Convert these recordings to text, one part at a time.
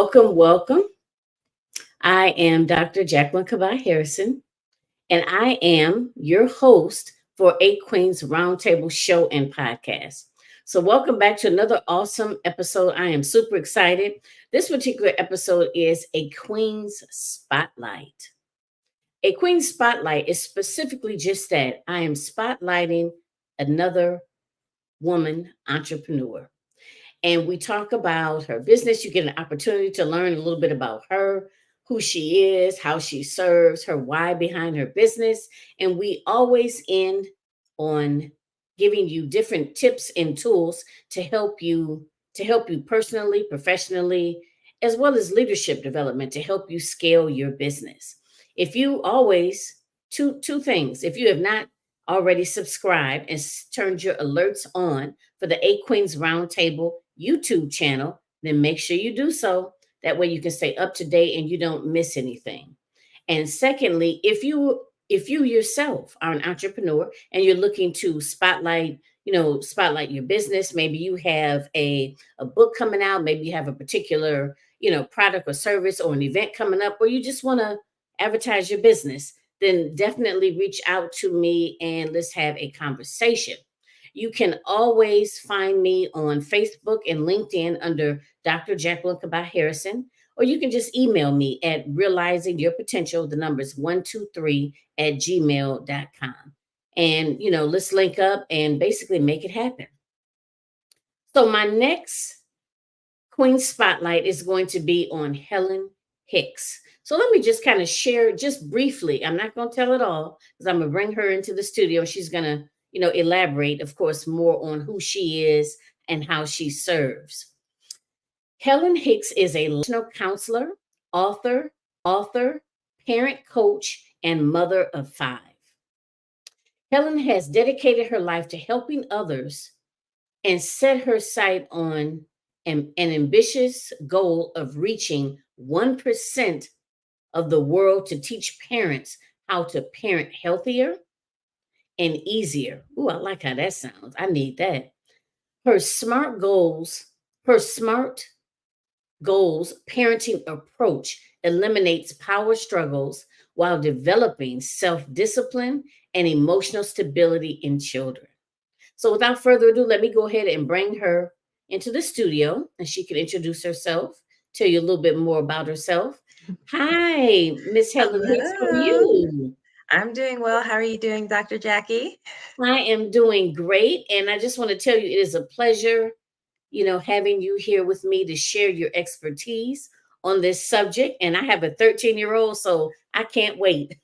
welcome, welcome. I am Dr. Jacqueline Kaba-Harrison, and I am your host for Eight Queens Roundtable Show and Podcast. So, welcome back to another awesome episode. I am super excited. This particular episode is a Queen's Spotlight. A Queen's Spotlight is specifically just that. I am spotlighting another woman entrepreneur, and we talk about her business. You get an opportunity to learn a little bit about her, who she is, how she serves, her why behind her business. And we always end on giving you different tips and tools to help you personally, professionally, as well as leadership development to help you scale your business. If you always two things, if you have not already subscribed and turned your alerts on for the Eight Queens Roundtable YouTube channel, then make sure you do so. That way you can stay up to date and you don't miss anything. And secondly, if you yourself are an entrepreneur and you're looking to spotlight your business, maybe you have a book coming out, maybe you have a particular, product or service or an event coming up, or you just want to advertise your business, then definitely reach out to me and let's have a conversation. You can always find me on Facebook and LinkedIn under Dr. Jacqueline Kaba-Harrison, or you can just email me at realizingyourpotential, the numbers 123 at gmail.com. And, let's link up and basically make it happen. So my next Queen Spotlight is going to be on Helen Hicks. So let me just kind of share just briefly. I'm not going to tell it all because I'm going to bring her into the studio. She's going to, elaborate, of course, more on who she is and how she serves. Helen Hicks is a national counselor, author, parent coach, and mother of five. Helen has dedicated her life to helping others and set her sight on an ambitious goal of reaching 1% of the world to teach parents how to parent healthier and easier. Ooh, I like how that sounds. I need that. Her smart goals parenting approach eliminates power struggles while developing self-discipline and emotional stability in children. So without further ado, let me go ahead and bring her into the studio and she can introduce herself, tell you a little bit more about herself. Hi, Miss Helen Hicks. How are Hello. you? I'm doing well. How are you doing, Dr. Jackie? I am doing great. And I just want to tell you, it is a pleasure, having you here with me to share your expertise on this subject. And I have a 13-year-old, so I can't wait.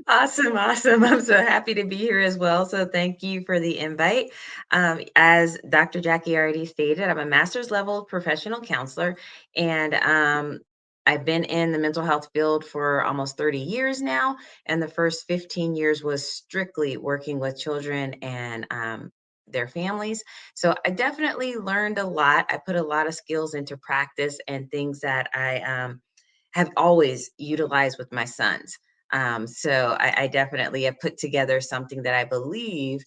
Awesome, awesome. I'm so happy to be here as well. So thank you for the invite. As Dr. Jackie already stated, I'm a master's level professional counselor, and I've been in the mental health field for almost 30 years now. And the first 15 years was strictly working with children and their families. So I definitely learned a lot. I put a lot of skills into practice and things that I have always utilized with my sons. So I definitely have put together something that I believe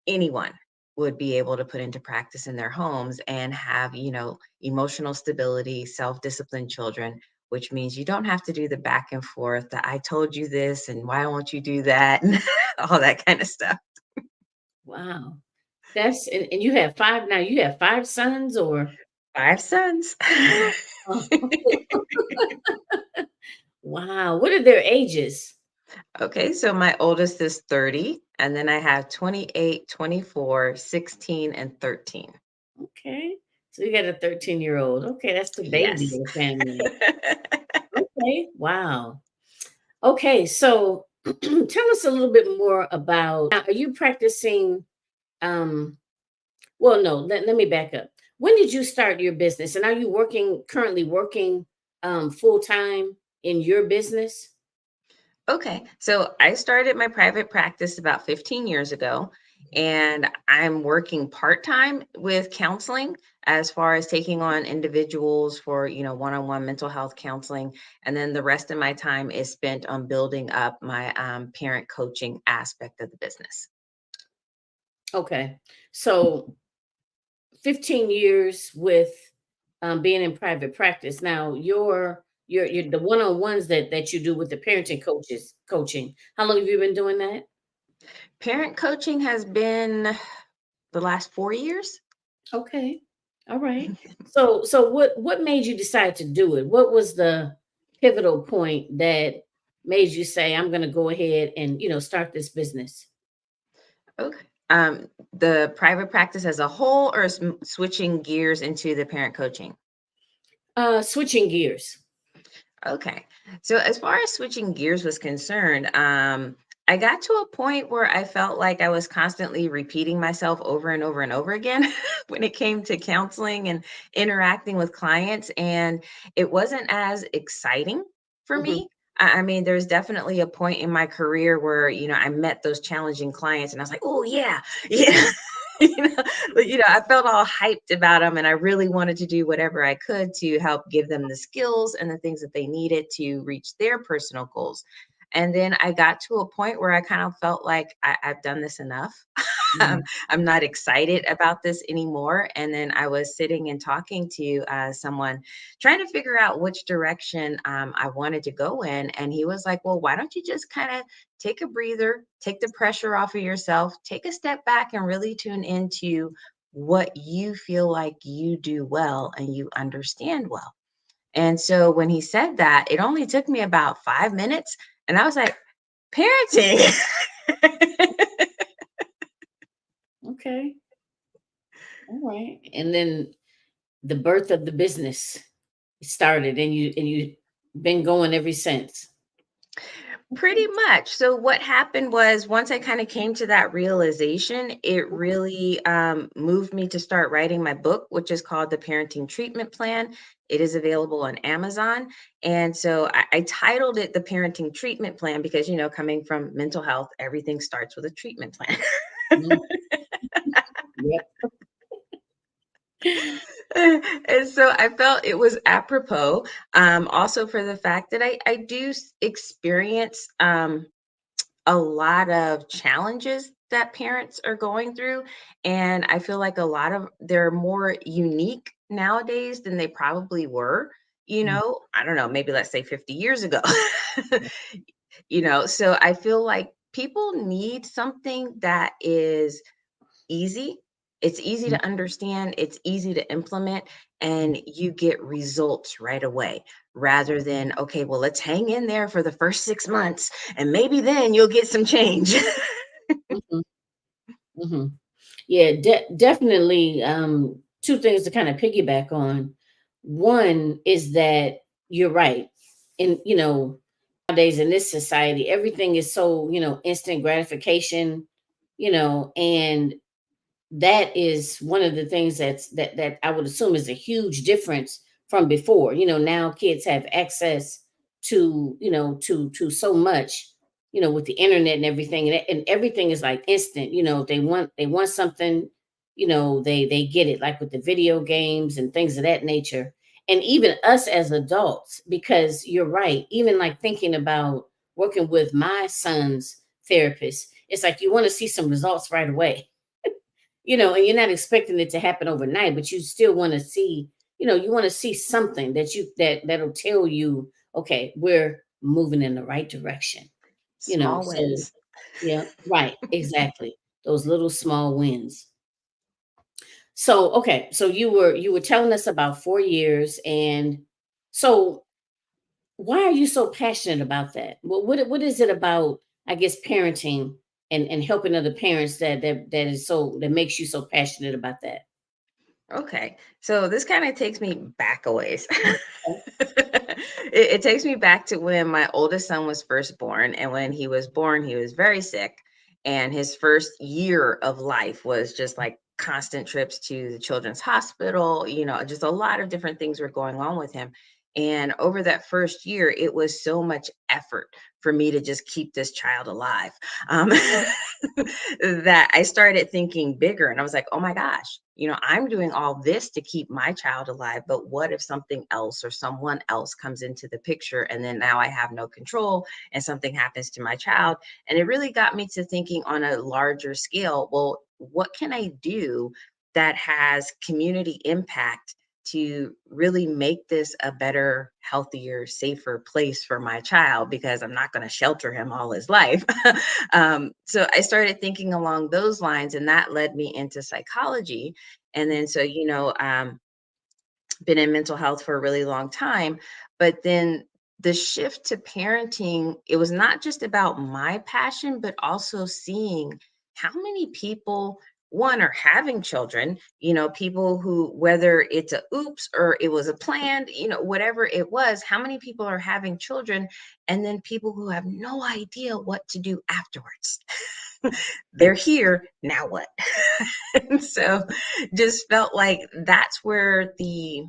anyone would be able to put into practice in their homes and have, emotional stability, self-disciplined children, which means you don't have to do the back and forth, the I told you this and why won't you do that and all that kind of stuff. Wow. And you have five now. You have five sons or Five sons. oh, wow. What are their ages? Okay, so my oldest is 30, and then I have 28, 24, 16, and 13. Okay. So you got a 13-year-old. Okay, that's the baby Yes. of the family. Okay. Wow. Okay, so tell us a little bit more about now, are you practicing well no, let me back up. When did you start your business and are you currently working full time in your business? Okay, so I started my private practice about 15 years ago, and I'm working part-time with counseling as far as taking on individuals for, one-on-one mental health counseling. And then the rest of my time is spent on building up my parent coaching aspect of the business. Okay. So 15 years with being in private practice. Now, your the one-on-ones that you do with the parenting coaching. How long have you been doing that? Parent coaching has been the last 4 years. Okay. All right. So what made you decide to do it? What was the pivotal point that made you say, I'm going to go ahead and, start this business? Okay. The private practice as a whole, or switching gears into the parent coaching? Switching gears. Okay. So as far as switching gears was concerned, I got to a point where I felt like I was constantly repeating myself over and over and over again when it came to counseling and interacting with clients. And it wasn't as exciting for Hmm. me. I mean, there's definitely a point in my career where, I met those challenging clients and I was like, oh, yeah, yeah. I felt all hyped about them and I really wanted to do whatever I could to help give them the skills and the things that they needed to reach their personal goals. And then I got to a point where I kind of felt like I've done this enough. Hmm. I'm not excited about this anymore. And then I was sitting and talking to someone, trying to figure out which direction I wanted to go in. And he was like, well, why don't you just kind of take a breather, take the pressure off of yourself, take a step back and really tune into what you feel like you do well and you understand well. And so when he said that, it only took me about 5 minutes. And I was like, parenting. Okay. All right. And then the birth of the business started, and you been going ever since. Pretty Okay. much. So what happened was once I kind of came to that realization, it really moved me to start writing my book, which is called The Parenting Treatment Plan. It is available on Amazon. And so I titled it The Parenting Treatment Plan because, coming from mental health, everything starts with a treatment plan. Mhm. Yep. And so I felt it was apropos, also for the fact that I do experience a lot of challenges that parents are going through. And I feel like a lot of they're more unique nowadays than they probably were, I don't know, maybe let's say 50 years ago. So I feel like people need something that is easy. It's easy Mhm. to understand, it's easy to implement, and you get results right away rather than, okay, well, let's hang in there for the first 6 months and maybe then you'll get some change. Mhm. Mhm. Yeah, definitely. Two things to kind of piggyback on. One is that you're right. And, nowadays in this society, everything is so, instant gratification, and that is one of the things that I would assume is a huge difference from before. Now kids have access to so much, with the internet and everything, and everything is like instant. They want something, they get it, like with the video games and things of that nature. And even us as adults, because you're right, even like thinking about working with my son's therapist, it's like you want to see some results right away, and you're not expecting it to happen overnight, but you still want to see, you want to see something that'll tell you, okay, we're moving in the right direction. Small So wins. yeah, right, exactly. Those little small wins. So okay, so you were telling us about 4 years, and so why are you so passionate about that? What is it about, I guess, parenting and helping other parents that makes you so passionate about that? Okay, so this kind of takes me back a ways. Okay. It takes me back to when my oldest son was first born. And when he was born, he was very sick. And his first year of life was just like constant trips to the children's hospital, just a lot of different things were going on with him. And over that first year, it was so much effort for me to just keep this child alive. Um, that I started thinking bigger and I was like, oh my gosh, I'm doing all this to keep my child alive. But what if something else or someone else comes into the picture and then now I have no control and something happens to my child? And it really got me to thinking on a larger scale. Well, what can I do that has community impact to really make this a better, healthier, safer place for my child, because I'm not going to shelter him all his life. So I started thinking along those lines, and that led me into psychology. And then, so, been in mental health for a really long time. But then the shift to parenting, it was not just about my passion, but also seeing how many people, one, are having children, people who, whether it's a oops or it was a planned, whatever it was, how many people are having children, and then people who have no idea what to do afterwards. They're here, now what? And so just felt like that's where the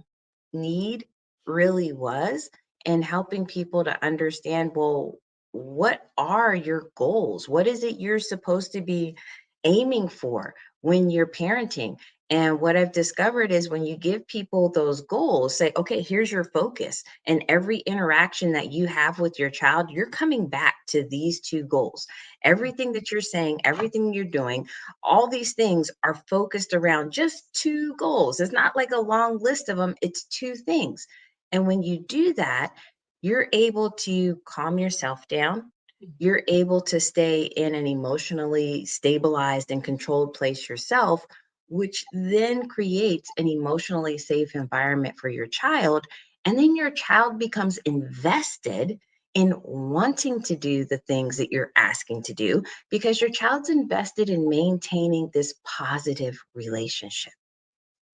need really was, and helping people to understand, well, what are your goals? What is it you're supposed to be aiming for when you're parenting? And what I've discovered is, when you give people those goals, say, okay, here's your focus. And every interaction that you have with your child, you're coming back to these two goals. Everything that you're saying, everything you're doing, all these things are focused around just two goals. It's not like a long list of them, it's two things. And when you do that, you're able to calm yourself down. You're able to stay in an emotionally stabilized and controlled place yourself, which then creates an emotionally safe environment for your child. And then your child becomes invested in wanting to do the things that you're asking to do, because your child's invested in maintaining this positive relationship.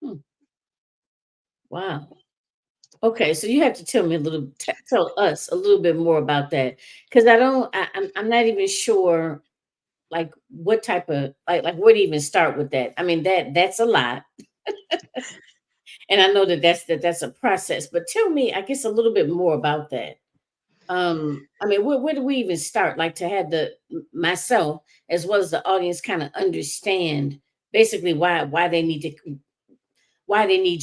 Hmm. Wow. Okay, so you have to tell me tell us a little bit more about that, because I don't, I'm not even sure, like what type of, like where to even start with that. I mean, that's a lot, and I know that's a process. But tell me, I guess, a little bit more about that. I mean, where do we even start? Like, to have myself as well as the audience kind of understand basically why they need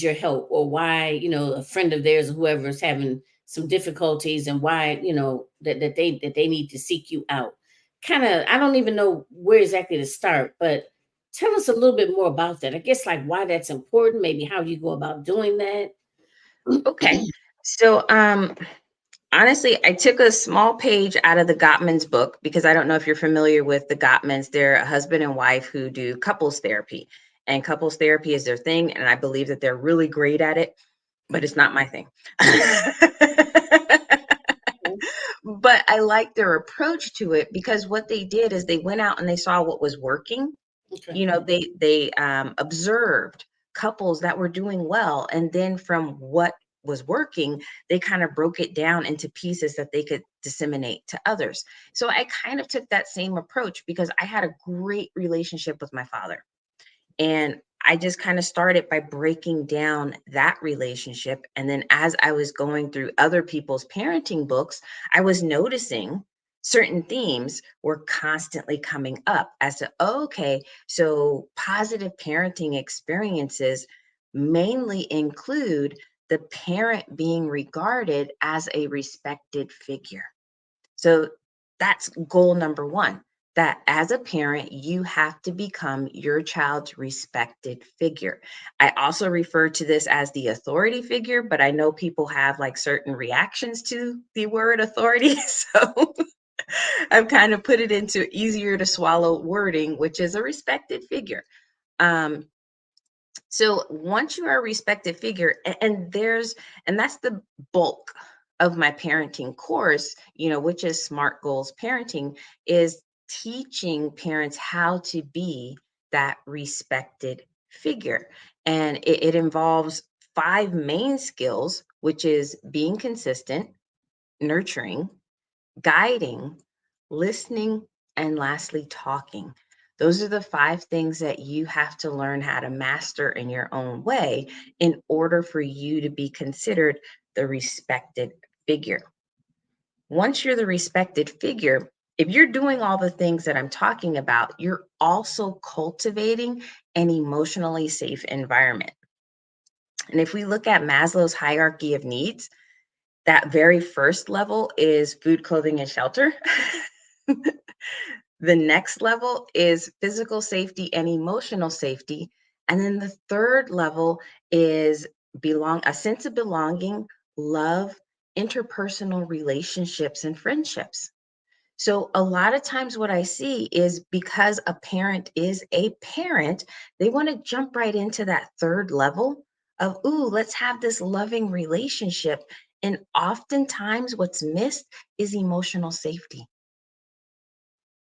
your help, or why, a friend of theirs or whoever is having some difficulties, and why, that they need to seek you out. Kind of, I don't even know where exactly to start, but tell us a little bit more about that. I guess, like, why that's important, maybe how you go about doing that. Okay. So, honestly, I took a small page out of the Gottman's book, because I don't know if you're familiar with the Gottmans. They're a husband and wife who do couples therapy, and couples therapy is their thing. And I believe that they're really great at it, but it's not my thing. But I like their approach to it, because what they did is they went out and they saw what was working. Okay. They observed couples that were doing well, and then from what was working, they kind of broke it down into pieces that they could disseminate to others. So I kind of took that same approach, because I had a great relationship with my father. And I just kind of started by breaking down that relationship. And then, as I was going through other people's parenting books, I was noticing certain themes were constantly coming up as to, oh, okay, so positive parenting experiences mainly include the parent being regarded as a respected figure. So that's goal number one, that as a parent, you have to become your child's respected figure. I also refer to this as the authority figure, but I know people have like certain reactions to the word authority. So I've kind of put it into easier to swallow wording, which is a respected figure. Um, so once you are a respected figure, and that's the bulk of my parenting course, which is Smart Goals Parenting, is teaching parents how to be that respected figure. And it involves five main skills, which is being consistent, nurturing, guiding, listening, and lastly, talking. Those are the five things that you have to learn how to master in your own way in order for you to be considered the respected figure. Once you're the respected figure, if you're doing all the things that I'm talking about, you're also cultivating an emotionally safe environment. And if we look at Maslow's hierarchy of needs, that very first level is food, clothing, and shelter. The next level is physical safety and emotional safety. And then the third level is a sense of belonging, love, interpersonal relationships, and friendships. So a lot of times what I see is because a parent is a parent, they want to jump right into that third level of, ooh, let's have this loving relationship. And oftentimes what's missed is emotional safety.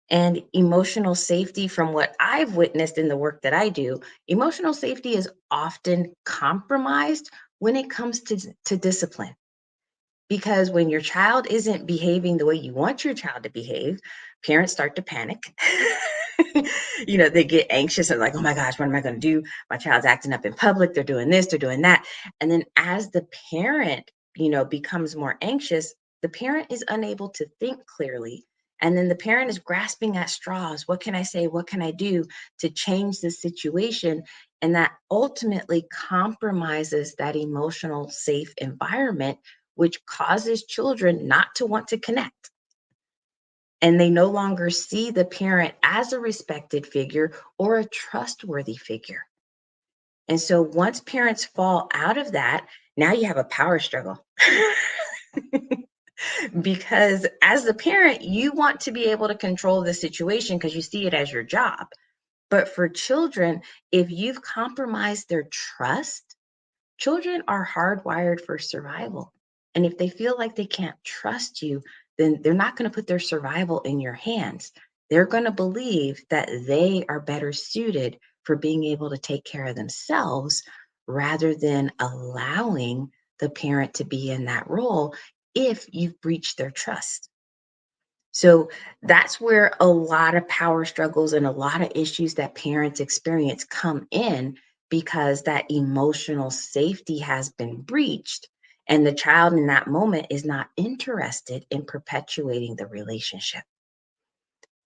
And emotional safety, from what I've witnessed in the work that I do, emotional safety is often compromised when it comes to discipline. Because when your child isn't behaving the way you want your child to behave, parents start to panic. They get anxious and like, oh my gosh, what am I going to do? My child's acting up in public. They're doing this, they're doing that. And then as the parent, becomes more anxious, the parent is unable to think clearly. And then the parent is grasping at straws. What can I say? What can I do to change the situation? And that ultimately compromises that emotional, safe environment, which causes children not to want to connect. And they no longer see the parent as a respected figure or a trustworthy figure. And so once parents fall out of that, now you have a power struggle. Because as the parent, you want to be able to control the situation because you see it as your job. But for children, if you've compromised their trust, children are hardwired for survival. And if they feel like they can't trust you, then they're not going to put their survival in your hands. They're going to believe that they are better suited for being able to take care of themselves rather than allowing the parent to be in that role if you've breached their trust. So that's where a lot of power struggles and a lot of issues that parents experience come in, because that emotional safety has been breached and the child in that moment is not interested in perpetuating the relationship.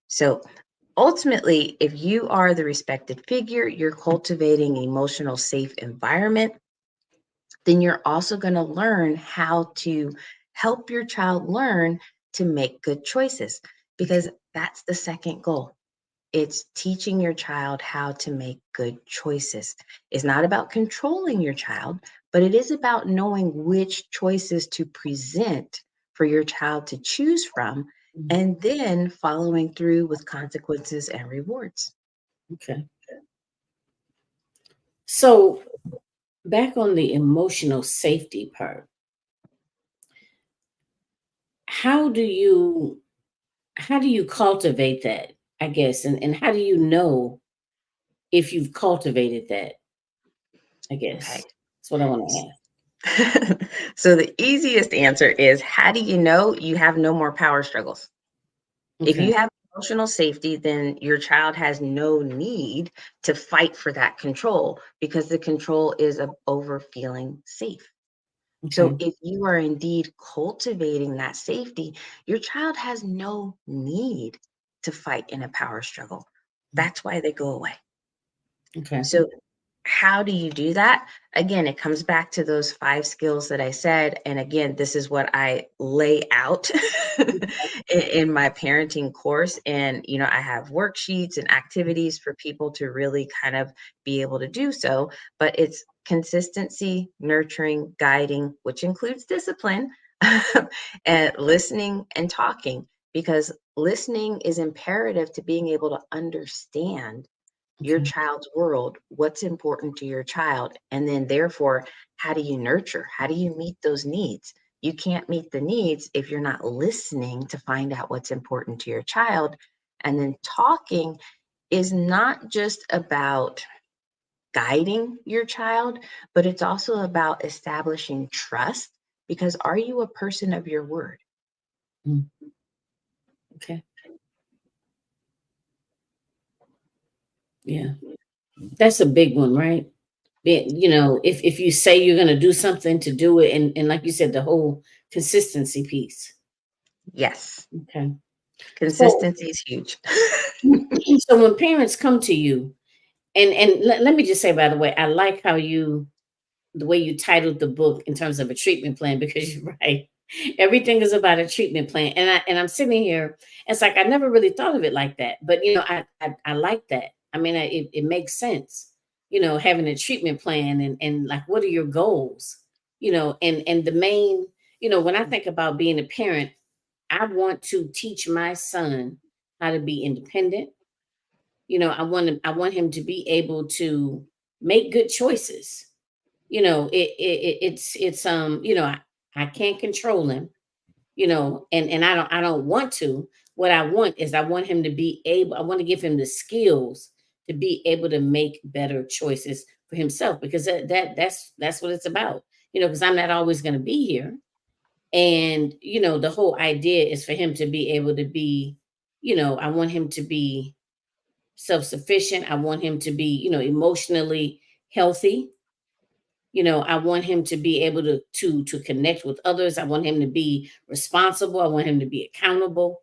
So ultimately, if you are the respected figure, you're cultivating an emotional safe environment, then you're also going to learn how to help your child learn to make good choices, because that's the second goal. It's teaching your child how to make good choices. It's not about controlling your child, but it is about knowing which choices to present for your child to choose from, Mhm. and then following through with consequences and rewards. Okay. So back on the emotional safety part, how do you how do you cultivate that, I guess, and how do you know if you've cultivated that, I Okay. guess? That's what I want to ask. So the easiest answer is, how do you know you have no more power struggles? If Okay. you have emotional safety, then your child has no need to fight for that control, because the control is over feeling safe. So Okay. if you are indeed cultivating that safety, your child has no need to fight in a power struggle. That's why they go away. Okay. So how do you do that? Again, it comes back to those 5 skills that I said. And again, this is what I lay out in my parenting course. And, I have worksheets and activities for people to really kind of be able to do so. But it's consistency, nurturing, guiding, which includes discipline, and listening and talking, because listening is imperative to being able to understand your Okay. child's world, what's important to your child, and then therefore, how do you nurture? How do you meet those needs? You can't meet the needs if you're not listening to find out what's important to your child. And then talking is not just about guiding your child, but it's also about establishing trust, because are you a person of your word? Mm. Okay. Yeah. That's a big one, right? If you say you're going to do something, to do it, and like you said, the whole consistency piece. Yes, Okay. So consistency is huge. so when parents come to you, and let me just say, by the way, I like how the way you titled the book in terms of a treatment plan, because you're right. Everything is about a treatment plan. And I'm sitting here, it's like I never really thought of it like that. But I like that. I mean, it makes sense. having a treatment plan, and like, what are your goals? And the main, when I think about being a parent, I want to teach my son how to be independent. I want him to be able to make good choices. I can't control him, and I don't want to. What I want is, I want to give him the skills to be able to make better choices for himself, because that's what it's about. Because I'm not always going to be here. And the whole idea is for him to be able to be, I want him to be self-sufficient. I want him to be, emotionally healthy. I want him to be able to connect with others. I want him to be responsible. I want him to be accountable.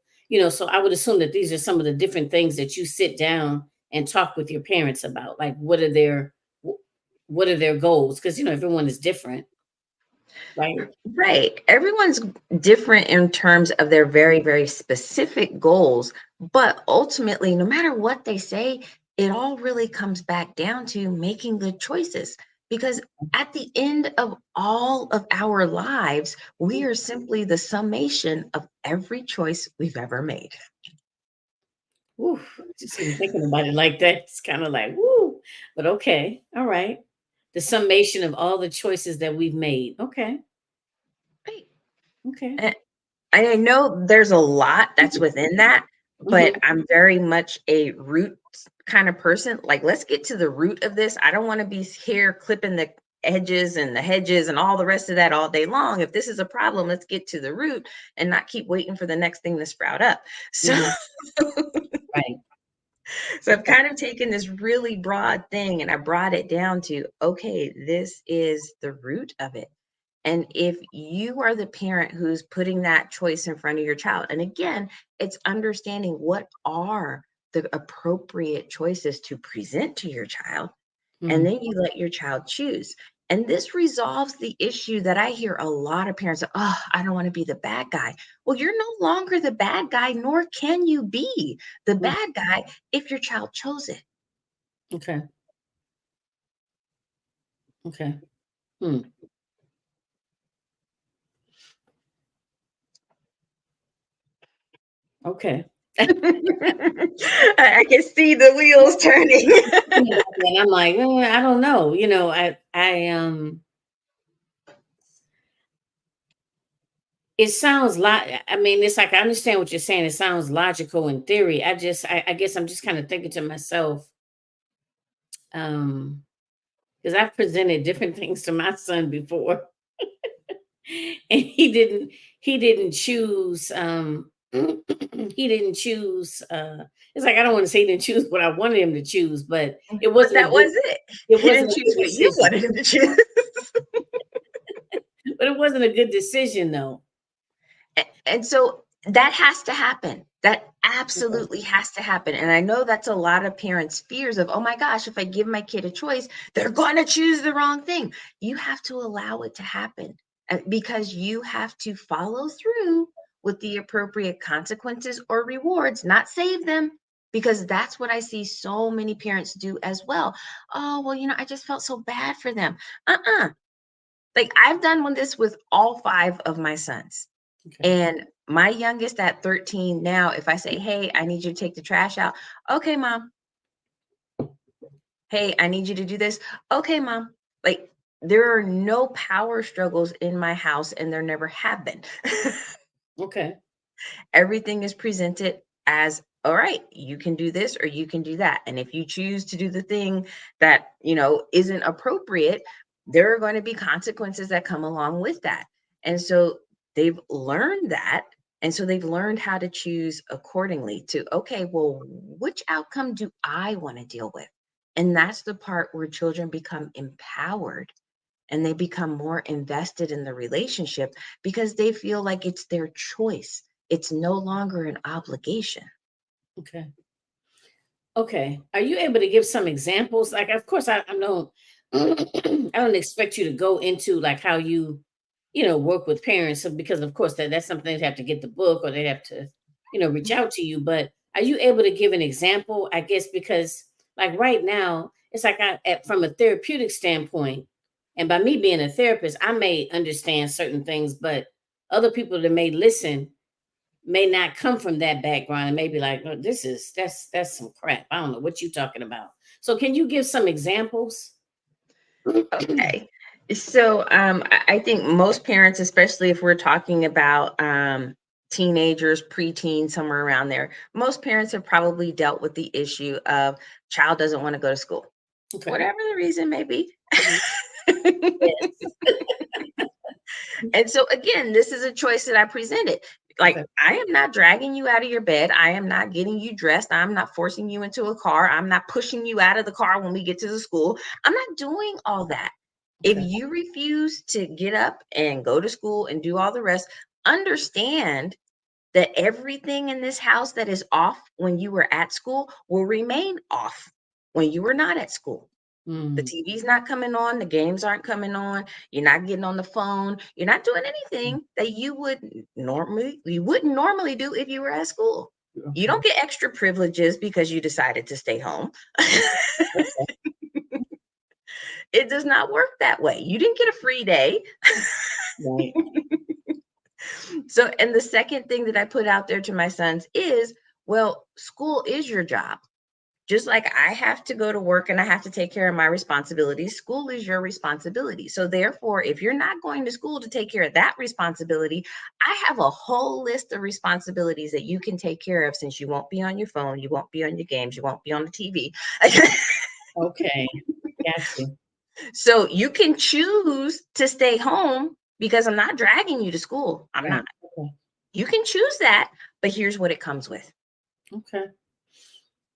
So I would assume that these are some of the different things that you sit down and talk with your parents about. Like, what are their goals? Because everyone is different, right? Right. Everyone's different in terms of their very, very specific goals. But ultimately, no matter what they say, it all really comes back down to making good choices. Because at the end of all of our lives, we are simply the summation of every choice we've ever made. Woo, just even thinking about it like that, it's kind of like, woo. But okay, all right. The summation of all the choices that we've made. Okay, Right. okay. And I know there's a lot that's within that, but Mhm. I'm very much a root kind of person. Like, let's get to the root of this. I don't want to be here clipping the edges and the hedges and all the rest of that all day long. If this is a problem, let's get to the root and not keep waiting for the next thing to sprout up. So, Mhm. Right. so I've kind of taken this really broad thing and I brought it down to, okay, this is the root of it. And if you are the parent who's putting that choice in front of your child, and again, it's understanding what are the appropriate choices to present to your child, and Mm. then you let your child choose. And this resolves the issue that I hear a lot of parents say, oh, I don't want to be the bad guy. Well, you're no longer the bad guy, nor can you be the Mm. bad guy if your child chose it. Okay. Okay. Hmm. Okay. I can see the wheels turning. And I'm like, I don't know. It sounds like, I mean, it's like, I understand what you're saying. It sounds logical in theory. I guess I'm just kind of thinking to myself, um, because I've presented different things to my son before, and he didn't choose, he didn't choose, it's like, I don't want to say he didn't choose what I wanted him to choose, but it But wasn't a that good was it. it He wasn't didn't a choose good what you decision. wanted him to choose. But it wasn't a good decision though. And so that has to happen. That Okay. absolutely has to happen. And I know that's a lot of parents' fears of, oh my gosh, if I give my kid a choice, they're going to choose the wrong thing. You have to allow it to happen because you have to follow through with the appropriate consequences or rewards, not save them. Because that's what I see so many parents do as well. Oh, well, I just felt so bad for them. Like, I've done this with all five of my sons. Okay. And my youngest at 13 now, if I say, hey, I need you to take the trash out. Okay, mom. Hey, I need you to do this. Okay, mom. Like, there are no power struggles in my house, and there never have been. Okay. Everything is presented as, all right, you can do this or you can do that. And if you choose to do the thing that, isn't appropriate, there are going to be consequences that come along with that. And so they've learned that. And so they've learned how to choose accordingly to, okay, well, which outcome do I want to deal with? And that's the part where children become empowered and they become more invested in the relationship because they feel like it's their choice. It's no longer an obligation. Okay. Okay. Are you able to give some examples? Like, of course, I don't, I don't expect you to go into like how you, work with parents, because of course that's something they'd have to get the book, or they'd have to, reach out to you. But are you able to give an example? I guess because like right now, it's like from a therapeutic standpoint, and by me being a therapist, I may understand certain things, but other people that may listen may not come from that background and may be like, oh, that's some crap. I don't know what you're talking about. So can you give some examples? Okay. So I think most parents, especially if we're talking about teenagers, preteens, somewhere around there, most parents have probably dealt with the issue of child doesn't want to go to school, Okay. whatever the reason may be. Mhm. Yes. And so again, this is a choice that I presented. Like, Okay. I am not dragging you out of your bed. I am not getting you dressed. I'm not forcing you into a car. I'm not pushing you out of the car when we get to the school. I'm not doing all that. If Okay. you refuse to get up and go to school and do all the rest, understand that everything in this house that is off when you were at school will remain off when you were not at school. The Mm. TV's not coming on, the games aren't coming on, you're not getting on the phone, you're not doing anything that you wouldn't normally do if you were at school. You Okay. don't get extra privileges because you decided to stay home. Okay. It does not work that way. You didn't get a free day. Right. So, and the second thing that I put out there to my sons is, well, school is your job. Just like I have to go to work and I have to take care of my responsibilities, school is your responsibility. So, therefore, if you're not going to school to take care of that responsibility, I have a whole list of responsibilities that you can take care of, since you won't be on your phone, you won't be on your games, you won't be on the TV. Okay. Got you. So, you can choose to stay home because I'm not dragging you to school. I'm not. Right. Okay. You can choose that, but here's what it comes with. Okay.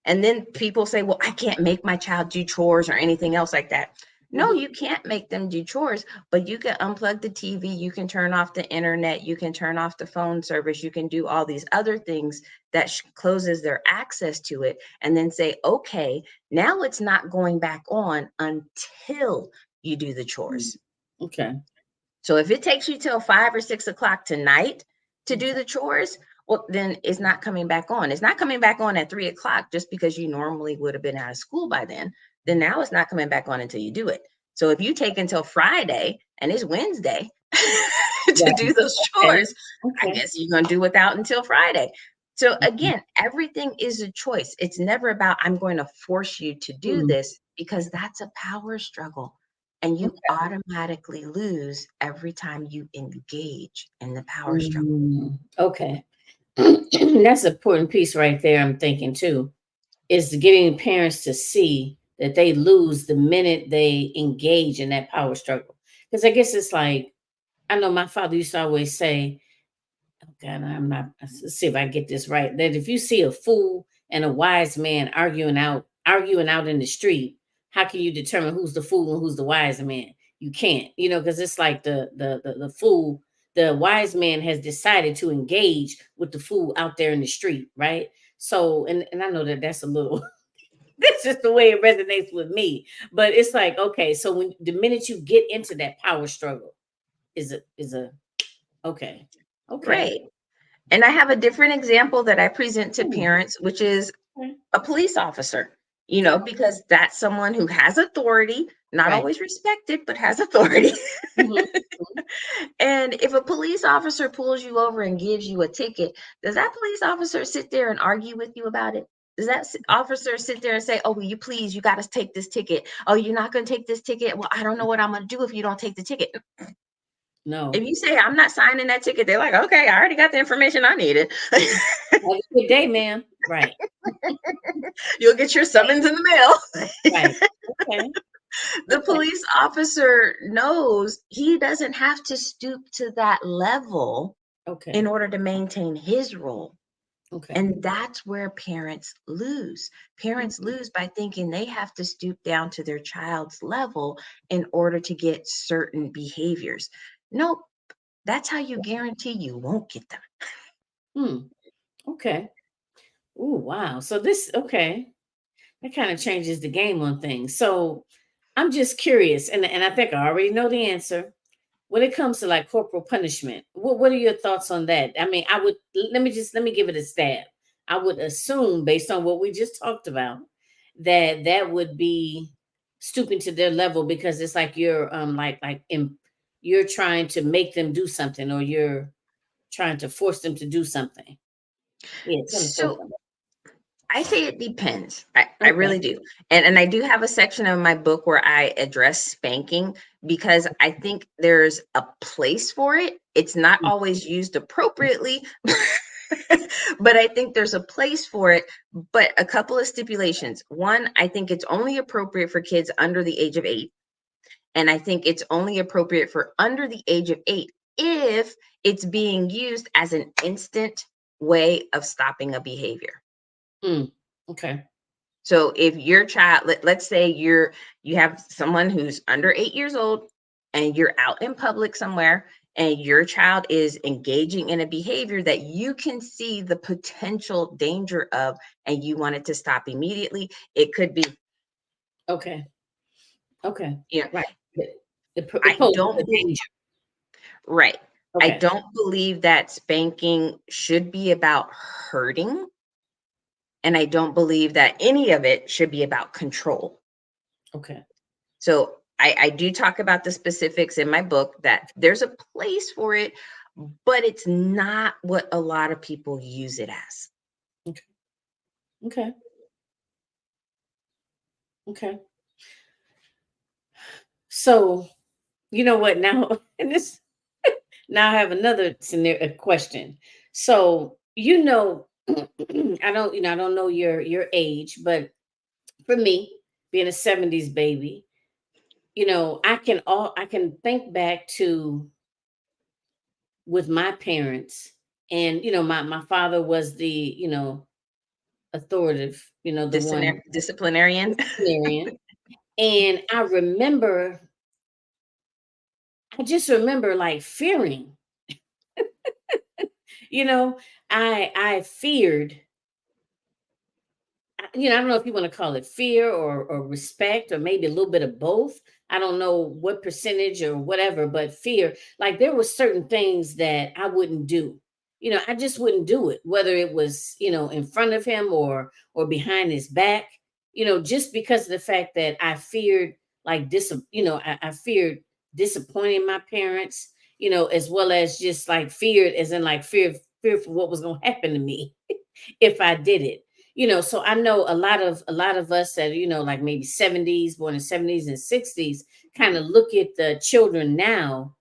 And then people say, well, I can't make my child do chores or anything else like that. No, Hmm. you can't make them do chores, but you can unplug the TV, you can turn off the internet, you can turn off the phone service, you can do all these other things that closes their access to it, and then say, okay, now it's not going back on until you do the chores. Okay. So if it takes you till 5 or 6 o'clock tonight to do Okay. the chores, well, then it's not coming back on. It's not coming back on at 3 o'clock just because you normally would have been out of school by then. Then now it's not coming back on until you do it. So if you take until Friday and it's Wednesday to Right. do those Okay. chores, I Okay. guess you're going to do without until Friday. So Mhm. again, everything is a choice. It's never about, I'm going to force you to do Mm. this, because that's a power struggle. And you Okay. automatically lose every time you engage in the power struggle. Mm. Okay. That's an important piece right there. I'm thinking too is getting parents to see that they lose the minute they engage in that power struggle. Because I guess it's like I know my father used to always say, "Oh God, I'm not." Let's see if I get this right. That if you see a fool and a wise man arguing out in the street, how can you determine who's the fool and who's the wise man? You can't, because it's like the fool, the wise man has decided to engage with the fool out there in the street, right? So, and I know that that's a little. That's just the way it resonates with me. But it's like, okay, so when the minute you get into that power struggle, is a okay, okay. Right. And I have a different example that I present to Hmm. parents, which is Okay. a police officer, Okay. because that's someone who has authority, not Right. always respected, but has authority. Mhm. And if a police officer pulls you over and gives you a ticket, does that police officer sit there and argue with you about it? Does that officer sit there and say, oh, will you please, you got to take this ticket? Oh, you're not going to take this ticket? Well, I don't know what I'm going to do if you don't take the ticket. If No. you say, I'm not signing that ticket, they're like, okay, I already got the information I needed. Have a good day, ma'am. Right. You'll get your summons in the mail. Right. Okay. The Okay. police officer knows he doesn't have to stoop to that level in Okay. order to maintain his role. Okay. And that's where parents lose. Parents Mhm. lose by thinking they have to stoop down to their child's level in order to get certain behaviors. Nope, that's how you guarantee you won't get them. Hmm. Okay. Ooh, wow. So this, okay. That kind of changes the game on things. So I'm just curious, and I think I already know the answer. When it comes to like corporal punishment, what are your thoughts on that? I mean, I would let me give it a stab. I would assume, based on what we just talked about, that would be. stooping to their level because it's like you're you're trying to make them do something, or you're trying to force them to do something. Yeah, tell us So something. I say it depends. I Okay. really do. And I do have a section of my book where I address spanking because I think there's a place for it. It's not always used appropriately, but I think there's a place for it. But a couple of stipulations. One, I think it's only appropriate for kids under the age of 8. And I think it's only appropriate for under the age of 8 if it's being used as an instant way of stopping a behavior. Mm, okay. So if your child, let's say you have someone who's under 8 years old and you're out in public somewhere and your child is engaging in a behavior that you can see the potential danger of and you want it to stop immediately, it could be, Okay. Okay. you know, Right. It I poses a don't believe, danger. right. I Okay. don't believe that spanking should be about hurting. And I don't believe that any of it should be about control. Okay. So I do talk about the specifics in my book that there's a place for it, but it's not what a lot of people use it as. Okay. Okay. Okay. So you know what now? And this now I have another scenario question. So I don't I don't know your age, but for me, being a '70s baby, I can think back to with my parents, and my father was the authoritative, the one Disciplinarian. disciplinarian. And I just remember like fearing, you know, I feared, I don't know if you want to call it fear or respect, or maybe a little bit of both. I don't know what percentage or whatever, but fear. Like there were certain things that I wouldn't do. I just wouldn't do it, whether it was, in front of him or behind his back, just because of the fact that I feared like I feared disappointing my parents, as well as just like feared as in like fear for what was gonna happen to me if I did it. So I know a lot of us that, like maybe '70s, born in '70s and '60s, kind of look at the children now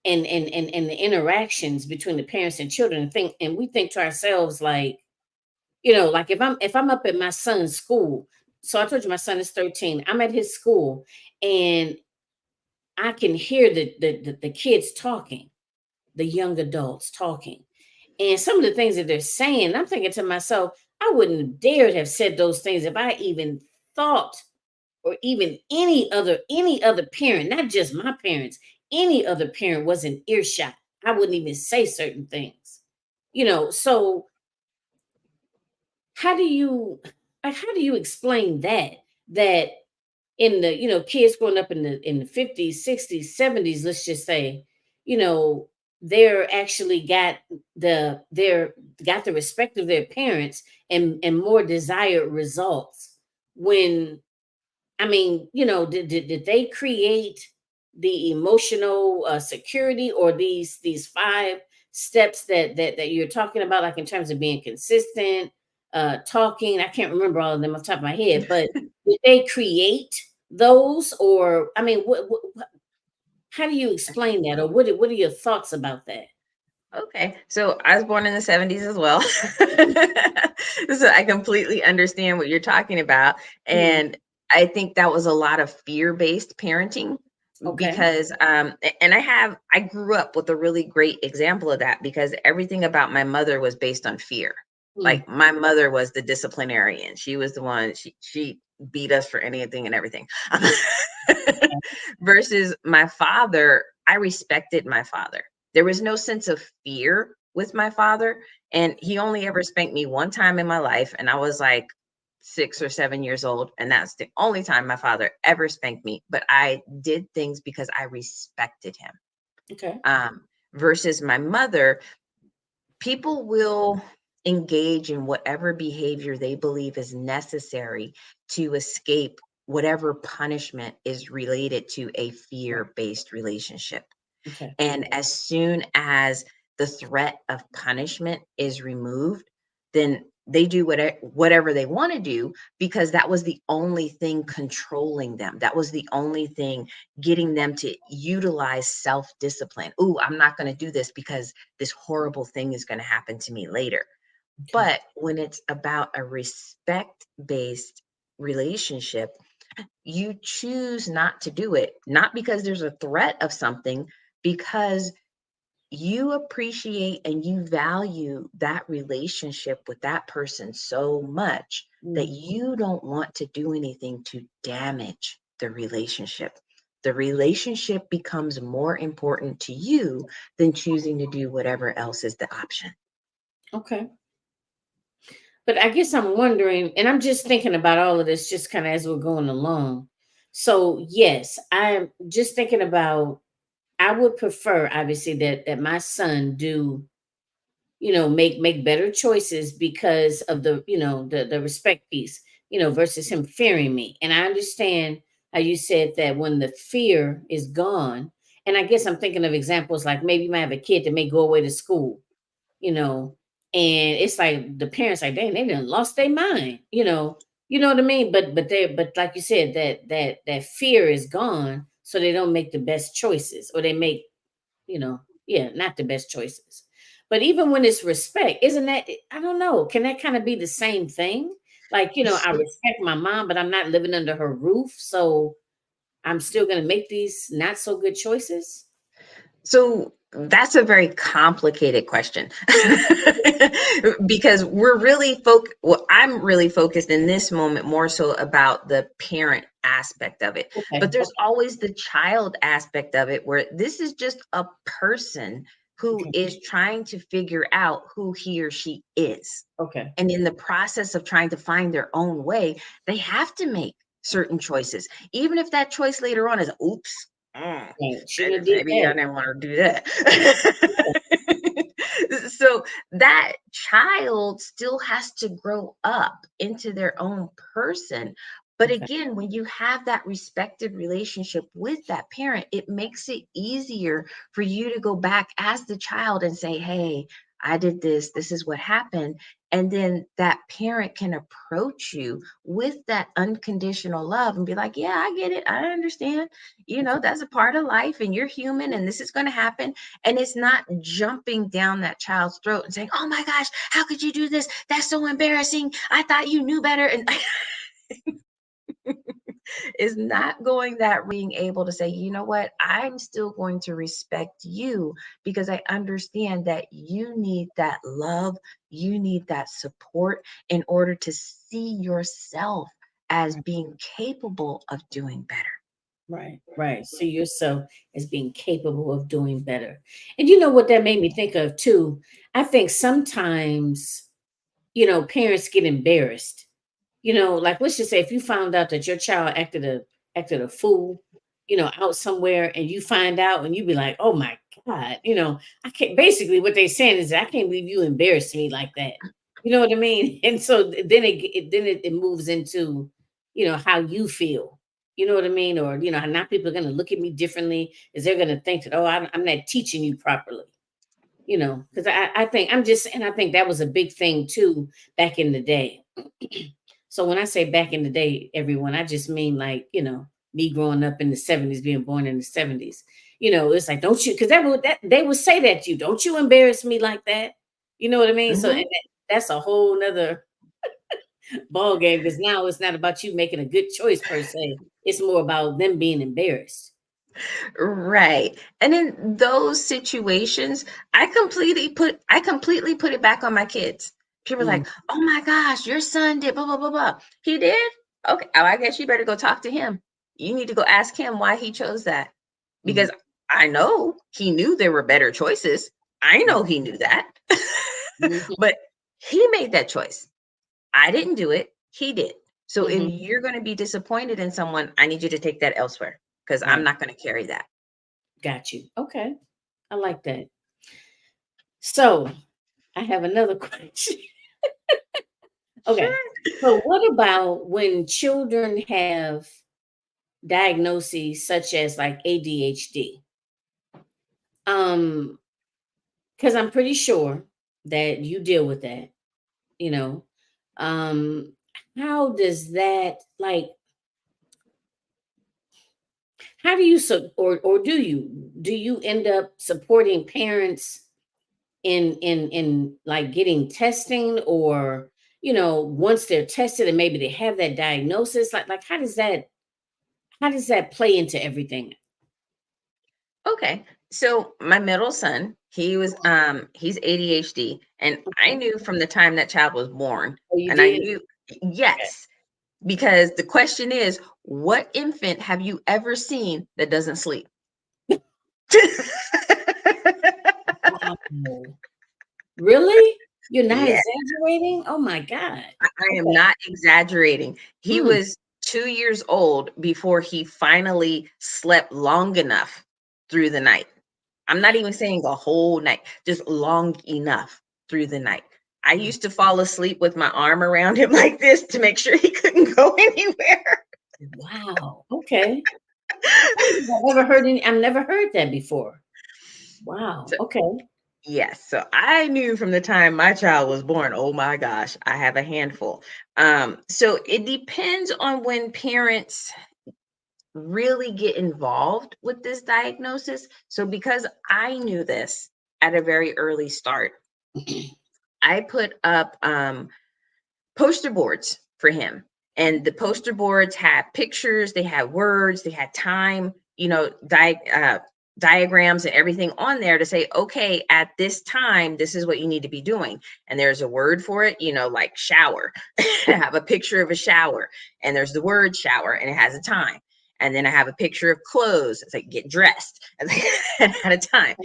and the interactions between the parents and children and we think to ourselves like, like if I'm up at my son's school. So I told you my son is 13. I'm at his school and I can hear the kids talking, the young adults talking. And some of the things that they're saying, I'm thinking to myself, I wouldn't dare have said those things if I even thought, or even any other parent, not just my parents, any other parent was in earshot. I wouldn't even say certain things. So how do you how do you explain that in the kids growing up in the '50s, '60s, '70s, let's just say, you know they're actually got the respect of their parents and more desired results when, I mean, did they create the emotional security, or these five steps that you're talking about, like in terms of being consistent, talking? I can't remember all of them off the top of my head, but did they create those, or I mean, how do you explain that, or what are your thoughts about that? Okay, so I was born in the '70s as well. So I completely understand what you're talking about. Mhm. And I think that was a lot of fear-based parenting Okay. because and I grew up with a really great example of that because everything about my mother was based on fear. Mm. Like my mother was the disciplinarian. She was the one, she beat us for anything and everything. Versus my father, I respected my father. There was no sense of fear with my father, and he only ever spanked me one time in my life, and I was like 6 or 7 years old, and that's the only time my father ever spanked me, but I did things because I respected him. Okay. Versus my mother, people will engage in whatever behavior they believe is necessary to escape whatever punishment is related to a Right. fear-based relationship. Okay. And as soon as the threat of punishment is removed, then they do whatever they want to do, because that was the only thing controlling them. That was the only thing getting them to utilize self-discipline. Ooh, I'm not going to do this because this horrible thing is going to happen to me later. Okay. But when it's about a respect-based relationship, you choose not to do it, not because there's a threat of something, because you appreciate and you value that relationship with that person so much that Mm. you don't want to do anything to damage the relationship. The relationship becomes more important to you than choosing to do whatever else is the option. Okay. But I guess I'm wondering, and I'm just thinking about all of this just kind of as we're going along. So yes, I'm just thinking about, I would prefer obviously that my son do, make better choices because of the, the respect piece, versus him fearing me. And I understand how you said that when the fear is gone, and I guess I'm thinking of examples like maybe you might have a kid that may go away to school, you know, and it's like the parents like, dang, they done lost their mind, you know what I mean? But like you said, that fear is gone, so they don't make the best choices, or they make, yeah, not the best choices. But even when it's respect, isn't that, I don't know, can that kind of be the same thing? Like, I So, respect my mom, but I'm not living under her roof, so I'm still gonna make these not so good choices. so that's a very complicated question because well, I'm really focused in this moment more so about the parent aspect of it. But Okay, there's okay, always the child aspect of it, where this is just a person who okay, is trying to figure out who he or she is. okay. And in the process of trying to find their own way, they have to make certain choices, even if that choice later on is, oops, mm, Right. Shouldn't have did maybe I that. didn't want to do that. So that child still has to grow up into their own person. But Okay. again, when you have that respected relationship with that parent, it makes it easier for you to go back as the child and say, hey, I did this, this is what happened. And then that parent can approach you with that unconditional love and be like, yeah, I get it. I understand. Okay. That's a part of life and you're human and this is going to happen. And it's not jumping down that child's throat and saying, oh my gosh, how could you do this? That's so embarrassing. I thought you knew better. And is not going that being able to say, you know what, I'm still going to respect you because I understand that you need that love, you need that support in order to see yourself as Right. being capable of doing better. Right. Right. See yourself as being capable of doing better. And you know what that made me think of too? I think sometimes, parents get embarrassed. Like let's just say if you found out that your child acted a fool, out somewhere, and you find out and you be like, oh my God, I can't, basically what they're saying is I can't believe you embarrassed me like that. You know what I mean? And so then it moves into, how you feel. You know what I mean? Or, how now people are gonna look at me differently, is they're gonna think that, oh, I'm not teaching you properly. Because I think and I think that was a big thing too back in the day. So when I say back in the day, everyone, I just mean like, me growing up in the 70s, being born in the 70s. It's like, don't you, because that they would say that to you, don't you embarrass me like that. You know what I mean? So and Mhm. that's a whole nother ball game, because now it's not about you making a good choice per se. It's more about them being embarrassed. Right. And in those situations, I completely put it back on my kids. People are Mm, like, "Oh my gosh, your son did blah blah blah blah." He did? Okay. Oh, I guess you better go talk to him. You need to go ask him why he chose that. mm, Because I know he knew there were better choices. I right. know he knew that. Mhm, But he made that choice. I didn't do it. He did. So if mhm, you're going to be disappointed in someone, I need you to take that elsewhere because I'm right. not going to carry that. Got you. Okay. I like that. So I have another question. Sure. Okay. So what about when children have diagnoses such as like ADHD? Um, because I'm pretty sure that you deal with that, you know. Um, how does that like how do you or do you end up supporting parents in like getting testing, or once they're tested and maybe they have that diagnosis, like how does that play into everything? Okay. So my middle son, he's ADHD, and I Okay. knew from the time that child was born, Oh, you and I did? knew, Okay. yes, because the question is, what infant have you ever seen that doesn't sleep? Wow. Really? You're not Yeah, exaggerating? Oh my God. I am Okay. not exaggerating. He Hmm. was 2 years old before he finally slept long enough through the night. I'm not even saying a whole night, just long enough through the night. I used to fall asleep with my arm around him like this to make sure he couldn't go anywhere. Wow. Okay. I've never heard that before. Wow. So, Okay. yes, so I knew from the time my child was born, oh my gosh, I have a handful. So it depends on when parents really get involved with this diagnosis. So because I knew this at a very early start, I put up poster boards for him. And the poster boards had pictures, they had words, they had time, diagrams and everything on there to say, okay, at this time, this is what you need to be doing. And there's a word for it, like shower. I have a picture of a shower, and there's the word shower, and it has a time. And then I have a picture of clothes. It's like get dressed and at a time.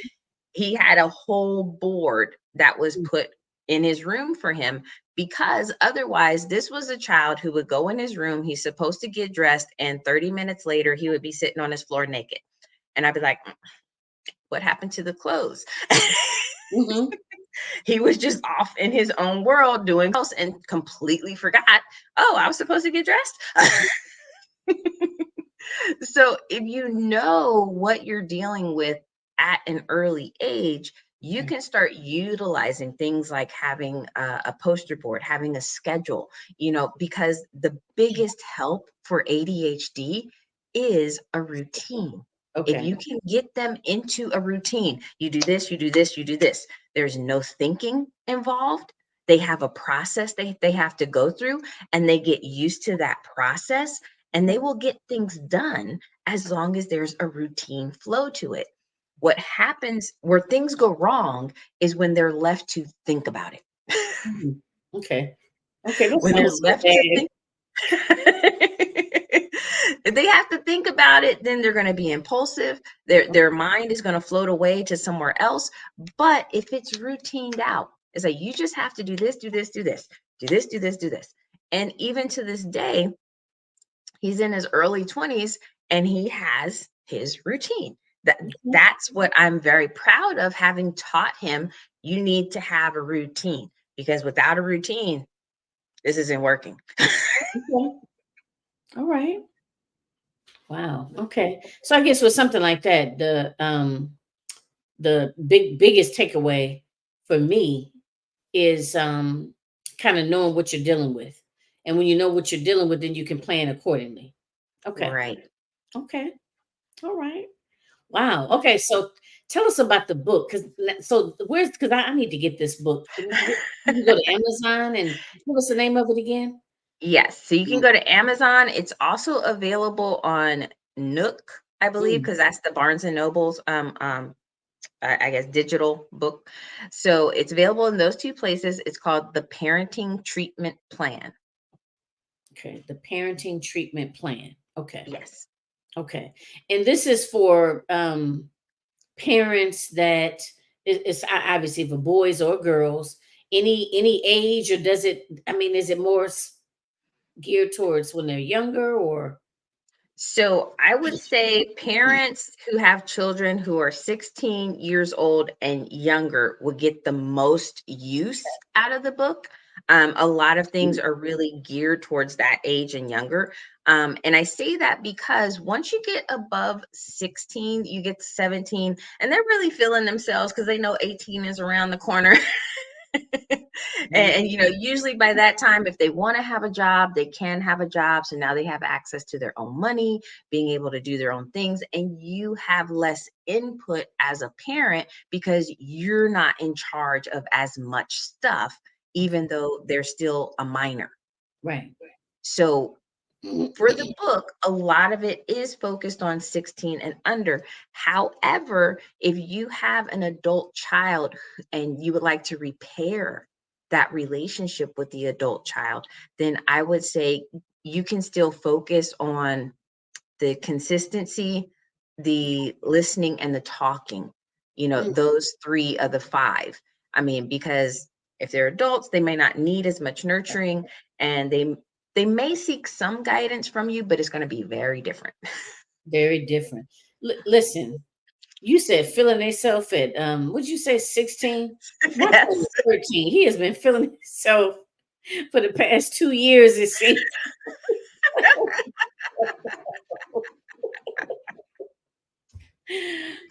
He had a whole board that was put in his room for him, because otherwise this was a child who would go in his room, he's supposed to get dressed, and 30 minutes later he would be sitting on his floor naked. And I'd be like, what happened to the clothes? Hmm. He was just off in his own world doing else and completely forgot, oh, I was supposed to get dressed. So if you know what you're dealing with at an early age, you Okay. can start utilizing things like having a poster board, having a schedule, because the biggest help for ADHD is a routine. If Okay. you can get them into a routine, you do this, you do this, you do this, there's no thinking involved. They have a process they have to go through, and they get used to that process, and they will get things done as long as there's a routine flow to it. What happens where things go wrong is when they're left to think about it. Mhm. Okay. Okay, that When they're sounds so left to bad. think, if they have to think about it, then they're going to be impulsive. Their mind is going to float away to somewhere else. But if it's routined out, it's like you just have to do this, do this, do this, do this, do this, do this. And even to this day, he's in his early 20s and he has his routine. That's what I'm very proud of, having taught him. You need to have a routine, because without a routine, this isn't working. Okay. All right. Wow. Okay. So I guess with something like that, the biggest takeaway for me is kind of knowing what you're dealing with. And when you know what you're dealing with, then you can plan accordingly. Okay. Right. Okay. All right. Wow. Okay. So tell us about the book. Because I need to get this book. You can go to Amazon and give us the name of it again. Yes. So you can go to Amazon. It's also available on Nook, I believe, Mm, because that's the Barnes and Noble's I guess digital book. So it's available in those two places. It's called The Parenting Treatment Plan. okay. The parenting treatment plan. Okay. Yes. Okay. And this is for parents that it's obviously for boys or girls, any age, or does it, I mean, is it more geared towards when they're younger or So I would say parents who have children who are 16 years old and younger will get the most use out of the book. A lot of things are really geared towards that age and younger. And I say that because once you get above 16, you get to 17, and they're really feeling themselves because they know 18 is around the corner. And, usually by that time, if they want to have a job, they can have a job. So now they have access to their own money, being able to do their own things, and you have less input as a parent because you're not in charge of as much stuff, even though they're still a minor. Right. So for the book, a lot of it is focused on 16 and under. However, if you have an adult child and you would like to repair that relationship with the adult child, then I would say you can still focus on the consistency, the listening, and the talking. Mm, Those three of the five. I mean, because if they're adults, they may not need as much nurturing, and they may seek some guidance from you, but it's going to be very different. very different. Listen, you said feeling himself at what'd you say, 16? My son Yes. is 13. He has been feeling himself for the past 2 years, it seems.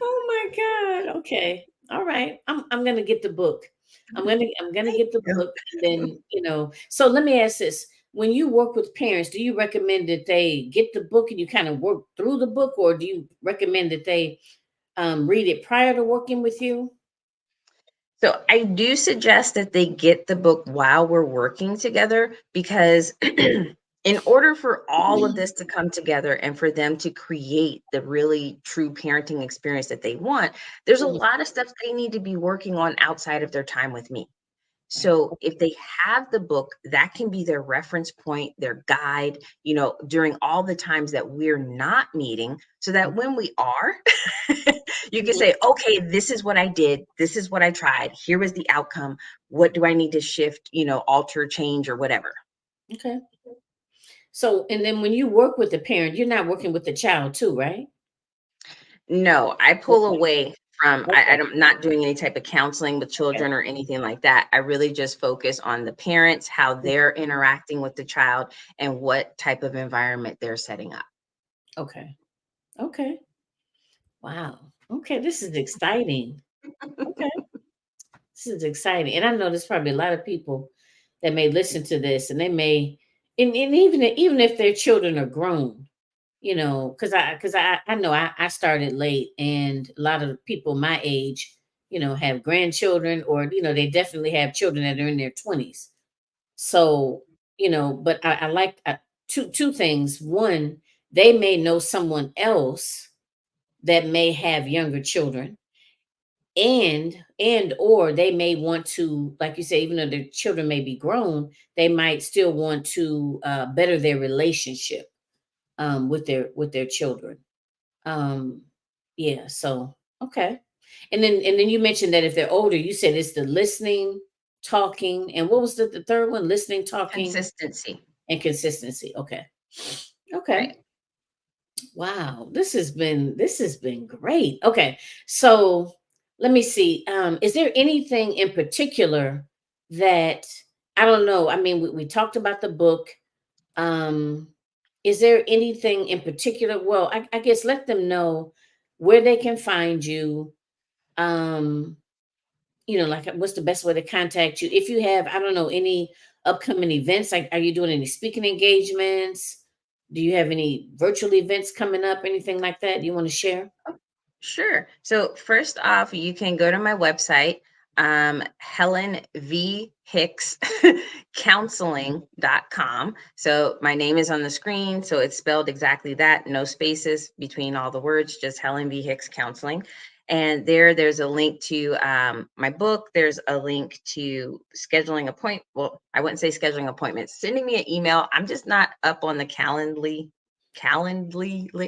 Oh my God. Okay. All right. I'm gonna get the book. I'm gonna Thank get the you. book, and then so let me ask this. When you work with parents, do you recommend that they get the book and you kind of work through the book, or do you recommend that they read it prior to working with you? So I do suggest that they get the book while we're working together because in order for all of this to come together and for them to create the really true parenting experience that they want, there's a Mhm. lot of stuff they need to be working on outside of their time with me. Right. So if they have the book, that can be their reference point, their guide, during all the times that we're not meeting, so that when we are, you can Mhm. say, okay, this is what I did. This is what I tried. Here was the outcome. What do I need to shift, alter, change, or whatever? Okay. So, and then when you work with the parent, you're not working with the child too, right? No, I pull Okay. away from, Okay. I'm not doing any type of counseling with Okay. children or anything like that. I really just focus on the parents, how they're interacting with the child, and what type of environment they're setting up. Okay. Okay. Wow. Okay. This is exciting. Okay. This is exciting. And I know there's probably a lot of people that may listen to this, and they may, and even if their children are grown, because I know I started late, and a lot of people my age, have grandchildren, or they definitely have children that are in their 20s. So, but I like two things. One, they may know someone else that may have younger children, and or they may want to, like you say, even though their children may be grown, they might still want to better their relationship with their children. um yeah, so okay. And then you mentioned that if they're older, you said it's the listening, talking, and what was the third one? Listening, talking, Consistency. and consistency. Okay. Okay. Right. Wow, this has been great. Okay, so let me see. Is there anything in particular that, I don't know? I mean, we talked about the book. Um, is there anything in particular? Well, I guess let them know where they can find you. Um, like what's the best way to contact you? If you have, I don't know, any upcoming events, like are you doing any speaking engagements? Do you have any virtual events coming up, anything like that you want to share? Sure. So first off, you can go to my website, Helen V. Hicks counseling.com. So my name is on the screen. So it's spelled exactly that, no spaces between all the words, just Helen V. Hicks Counseling. And there's a link to my book. There's a link to scheduling appointment. Well, I wouldn't say scheduling appointments. Sending me an email. I'm just not up on the Calendly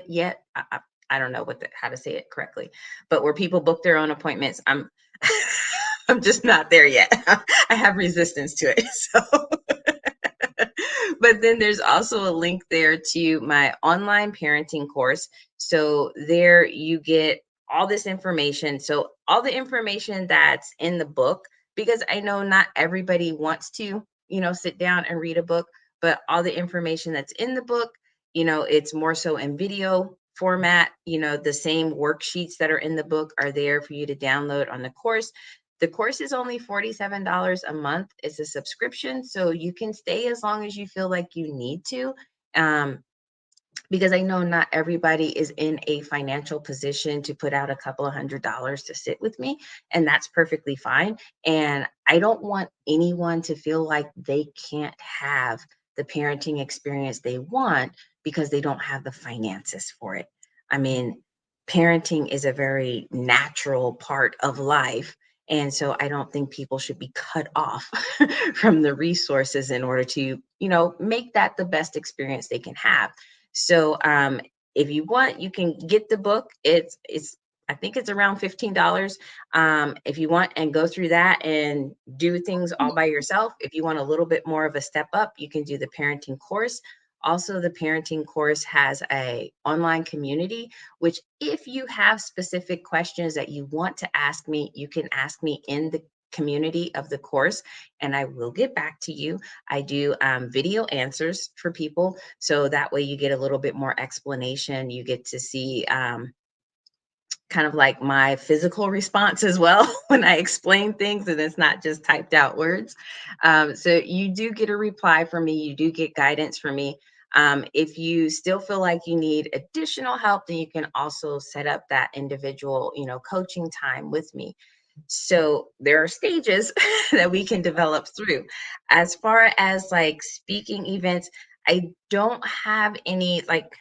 yet. I don't know how to say it correctly, but where people book their own appointments, I'm I'm just not there yet. I have resistance to it. So, but then there's also a link there to my online parenting course. So there you get all this information. So all the information that's in the book, because I know not everybody wants to sit down and read a book, but all the information that's in the book, it's more so in video format. The same worksheets that are in the book are there for you to download on the course. The course is only $47 a month. It's a subscription, so you can stay as long as you feel like you need to. Um, because I know not everybody is in a financial position to put out a couple of $100s to sit with me, and that's perfectly fine. And I don't want anyone to feel like they can't have the parenting experience they want because they don't have the finances for it. I mean, parenting is a very natural part of life. And so I don't think people should be cut off from the resources in order to, make that the best experience they can have. So if you want, you can get the book. It's I think it's around $15. If you want and go through that and do things all by yourself. If you want a little bit more of a step up, you can do the parenting course. Also, the parenting course has a online community, which if you have specific questions that you want to ask me, you can ask me in the community of the course, and I will get back to you. I do video answers for people, so that way you get a little bit more explanation. You get to see kind of like my physical response as well when I explain things, and it's not just typed out words. So you do get a reply from me. You do get guidance from me. If you still feel like you need additional help, then you can also set up that individual, coaching time with me. So there are stages that we can develop through. As far as like speaking events, I don't have any like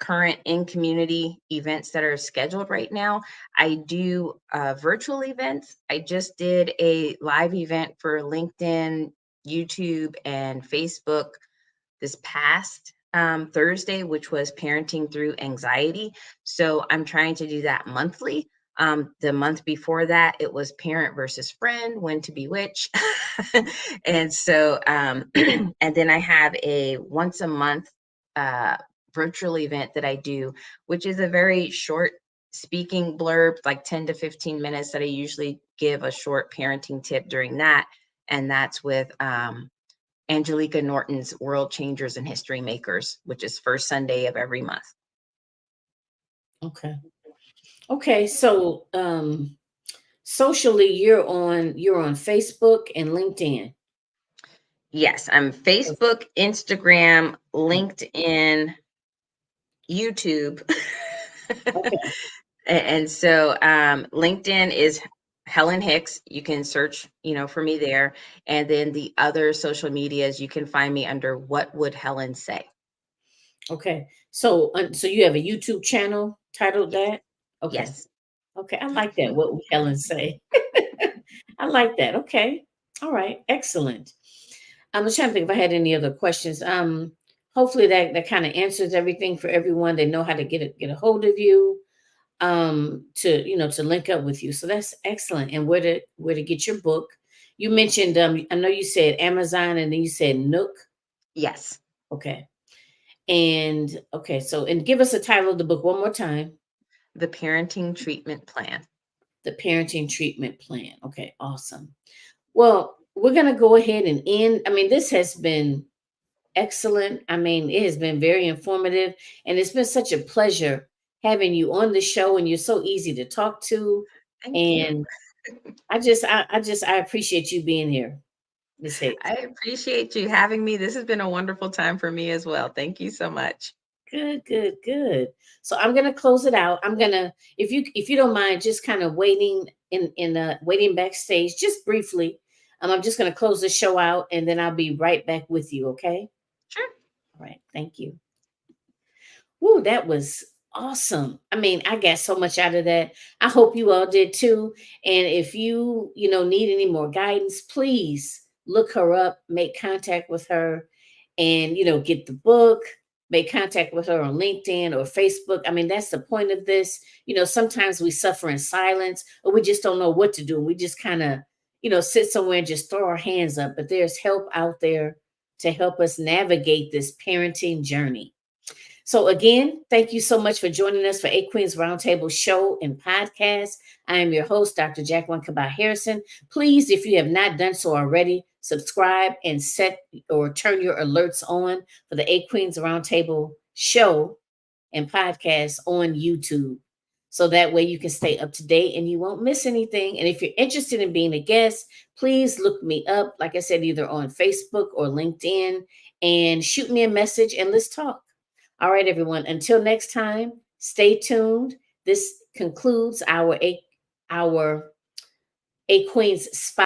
current in community events that are scheduled right now. I do virtual events. I just did a live event for LinkedIn, YouTube, and Facebook this past Thursday, which was parenting through anxiety. So I'm trying to do that monthly. The month before that, it was parent versus friend, when to be which. And so, and then I have a once a month uh, virtual event that I do, which is a very short speaking blurb, like 10 to 15 minutes, that I usually give a short parenting tip during that. And that's with Angelica Norton's World Changers and History Makers, which is first Sunday of every month. Okay. Okay. So socially you're on Facebook and LinkedIn. Yes, I'm Facebook, Instagram, LinkedIn, YouTube. Okay. And so LinkedIn is Helen Hicks. You can search, for me there. And then the other social medias, you can find me under What Would Helen Say? Okay. So you have a YouTube channel titled Yes. that? Okay. Yes. Okay. I like that. What would Helen say? I like that. Okay. All right. Excellent. I'm just trying to think if I had any other questions. Hopefully that kind of answers everything for everyone. They know how to get a hold of you, to link up with you. So that's excellent. And where to get your book. You mentioned I know you said Amazon and then you said Nook. Yes. Okay. And okay, and give us the title of the book one more time. The Parenting Treatment Plan. The Parenting Treatment Plan. Okay, awesome. Well, we're going to go ahead and end. I mean, this has been excellent. I mean, it has been very informative, and it's been such a pleasure having you on the show, and you're so easy to talk to. Thank you. And I appreciate you being here, Miss Hicks. I appreciate you having me. This has been a wonderful time for me as well. Thank you so much. Good, good, good. So I'm gonna close it out. I'm gonna, if you don't mind, just kind of waiting waiting backstage, just briefly. I'm just gonna close the show out, and then I'll be right back with you. Okay. Sure. All right. Thank you. Woo, that was awesome. I mean, I got so much out of that. I hope you all did too. And if you need any more guidance, please look her up, make contact with her, and get the book, make contact with her on LinkedIn or Facebook. I mean, that's the point of this. Sometimes we suffer in silence or we just don't know what to do. We just kind of, sit somewhere and just throw our hands up. But there's help out there to help us navigate this parenting journey. So again, thank you so much for joining us for A Queen's Roundtable show and podcast. I am your host, Dr. Jacqueline Kaba-Harrison. Please, if you have not done so already, subscribe, and set or turn your alerts on for the A Queens Roundtable show and podcast on YouTube. So that way you can stay up to date and you won't miss anything. And if you're interested in being a guest, please look me up, like I said, either on Facebook or LinkedIn, and shoot me a message and let's talk. All right, everyone. Until next time, stay tuned. This concludes our A Queen's Spotlight.